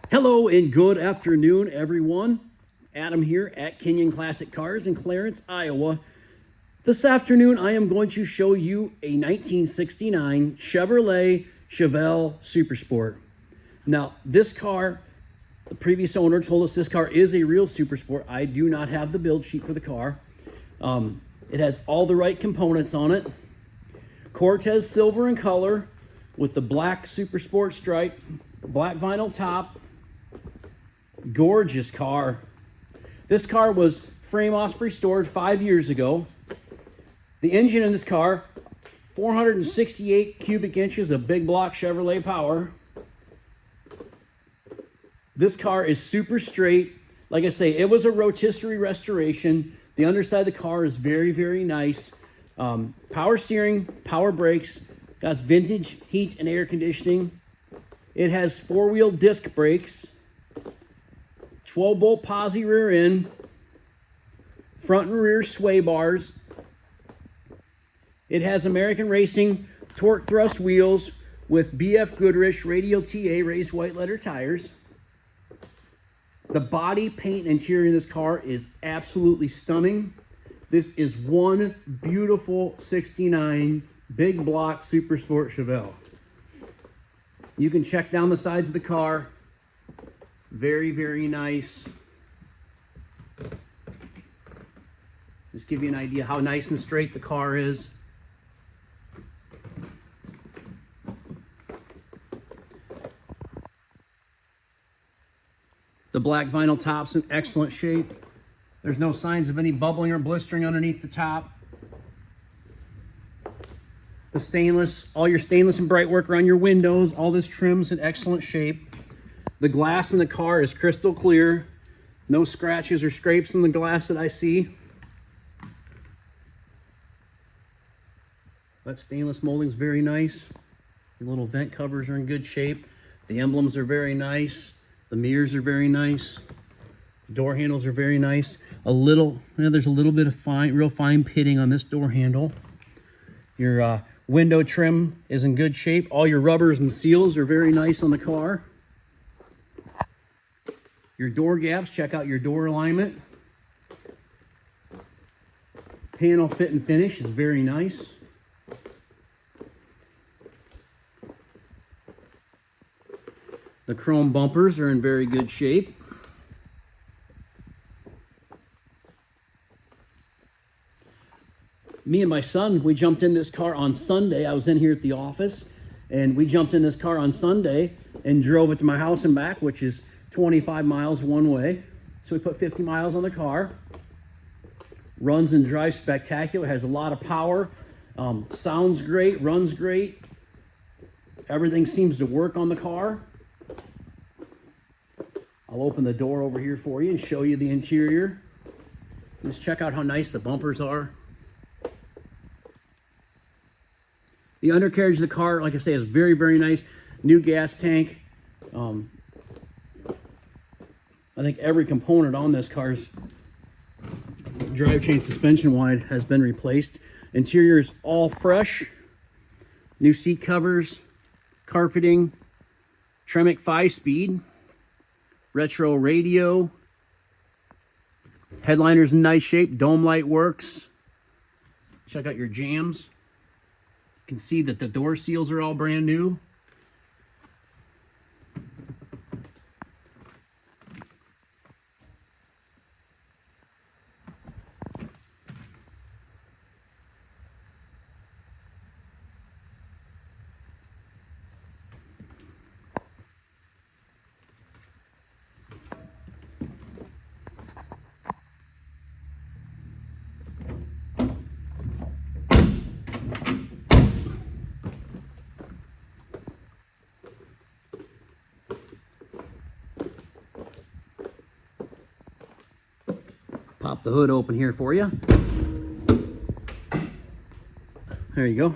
Hello and good afternoon, everyone. Adam here at Kenyon Classic Cars in Clarence, Iowa. This afternoon, I am going to show you a 1969 Chevrolet Chevelle Super Sport. Now, this car, the previous owner told us this car is a real Super Sport. I do not have the build sheet for the car. It has all the right components on it. Cortez silver in color with the black Super Sport stripe, black vinyl top. Gorgeous car. This car was frame off restored 5 years ago. The engine in this car, 468 cubic inches of big block Chevrolet power. This car is super straight. Like I say, it was a rotisserie restoration. The underside of the car is very, very nice. Power steering, power brakes, got vintage heat and air conditioning. It has four-wheel disc brakes, 12-bolt posi rear end, front and rear sway bars. It has American Racing torque thrust wheels with BF Goodrich Radial TA raised white letter tires. The body, paint, and interior of this car is absolutely stunning. This is one beautiful 69 big block Super Sport Chevelle. You can check down the sides of the car. Very, very nice. Just give you an idea how nice and straight the car is. The black vinyl top's in excellent shape. There's no signs of any bubbling or blistering underneath the top. The stainless, all your stainless and bright work around your windows, all this trim's in excellent shape. The glass in the car is crystal clear. No scratches or scrapes in the glass that I see. That stainless molding is very nice. The little vent covers are in good shape. The emblems are very nice. The mirrors are very nice. Door handles are very nice. There's a little bit of real fine pitting on this door handle. Your window trim is in good shape. All your rubbers and seals are very nice on the car. Your door gaps, check out your door alignment. Panel fit and finish is very nice. The chrome bumpers are in very good shape. Me and my son, we jumped in this car on Sunday. I was in here at the office, and we jumped in this car on Sunday and drove it to my house and back, which is 25 miles one way. So we put 50 miles on the car. Runs and drives spectacular, has a lot of power. Sounds great, runs great. Everything seems to work on the car. I'll open the door over here for you and show you the interior. Just check out how nice the bumpers are. The undercarriage of the car, like I say, is very, very nice. New gas tank. I think every component on this car's drivetrain suspension wide has been replaced. Interior is all fresh. New seat covers, carpeting, Tremic 5-speed, retro radio. Headliner's in nice shape. Dome light works. Check out your jams. You can see that the door seals are all brand new. Pop the hood open here for you. There you go.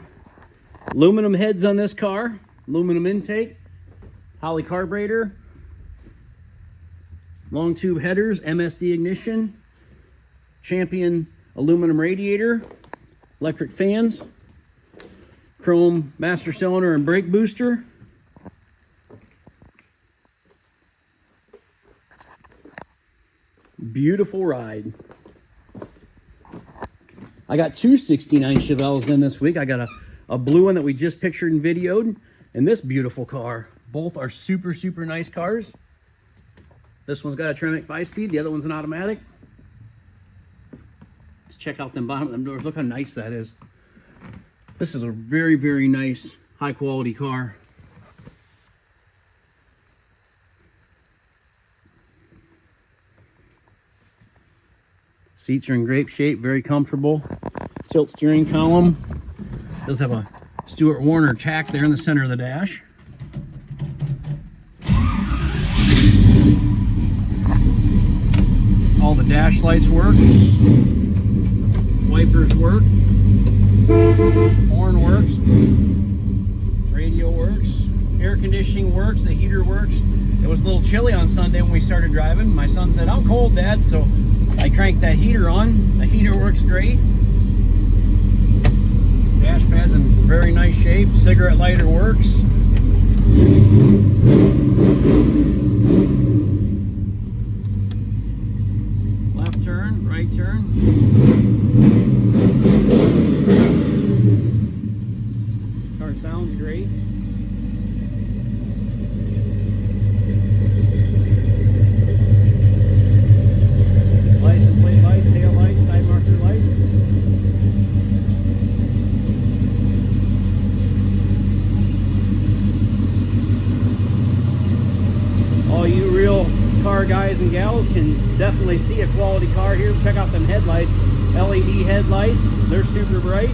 Aluminum heads on this car, aluminum intake, Holley carburetor, long tube headers, MSD ignition, Champion aluminum radiator, electric fans, chrome master cylinder and brake booster. beautiful ride. I got two 69 Chevelles in this week. I got a blue one that we just pictured and videoed, and this beautiful car. Both are super, super nice cars. This one's got a tremic 5-speed. The other one's an automatic. Let's check out them bottom of them doors. Look how nice that is. This is a very, very nice, high quality car. Seats are in great shape, very comfortable. Tilt steering column. Does have a Stewart Warner tack there in the center of the dash. All the dash lights work. Wipers work. Horn works. Radio works. Air conditioning works. The heater works. It was a little chilly on Sunday when we started driving. My son said, "I'm cold, Dad," so I cranked that heater on. The heater works great. Dash pad's in very nice shape. Cigarette lighter works. Left turn, right turn. Car sounds great. License plate lights, tail lights, side marker lights. All you real car guys and gals can definitely see a quality car here. Check out them headlights, LED headlights. They're super bright.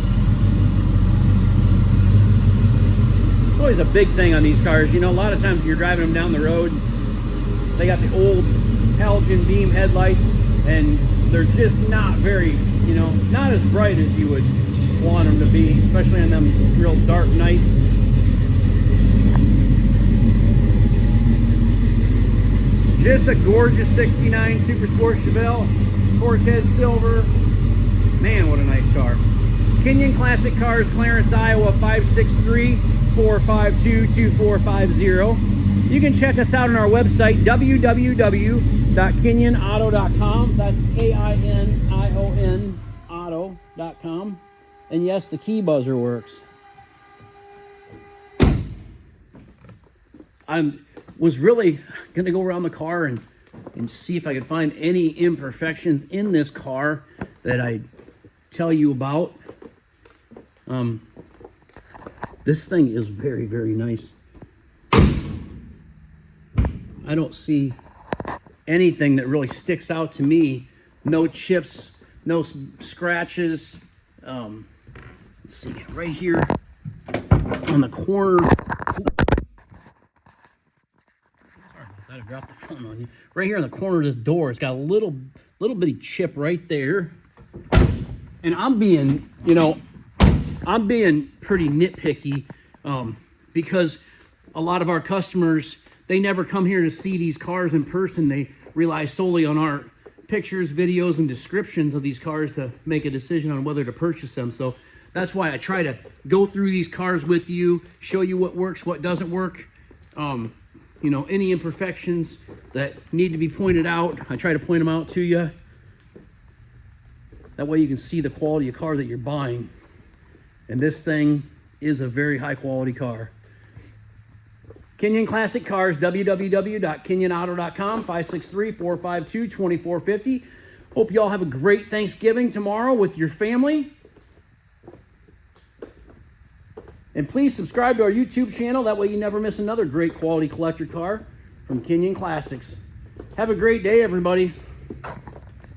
It's always a big thing on these cars. You know, a lot of times you're driving them down the road, they got the old halogen beam headlights, and they're just not very, you know, not as bright as you would want them to be, especially on them real dark nights. Just a gorgeous 69 Super Sport Chevelle, Cortez Silver. Man, what a nice car. Kenyon Classic Cars, Clarence, Iowa, 563-452-2450. You can check us out on our website, www.kinyonauto.com. That's K-I-N-I-O-N auto.com. And yes, the key buzzer works. I was really going to go around the car and see if I could find any imperfections in this car that I'd tell you about. This thing is very, very nice. I don't see anything that really sticks out to me. No chips, no scratches. Let's see, right here on the corner. Sorry about that, I dropped the phone on you. Right here on the corner of this door, it's got a little bitty chip right there. And I'm being, you know, I'm being pretty nitpicky because a lot of our customers, they never come here to see these cars in person. They rely solely on our pictures, videos, and descriptions of these cars to make a decision on whether to purchase them. So that's why I try to go through these cars with you, show you what works, what doesn't work. You know, any imperfections that need to be pointed out, I try to point them out to you. That way you can see the quality of car that you're buying. And this thing is a very high quality car. Kenyon Classic Cars, www.kinyonauto.com, 563-452-2450. Hope you all have a great Thanksgiving tomorrow with your family. And please subscribe to our YouTube channel. That way you never miss another great quality collector car from Kenyon Classics. Have a great day, everybody.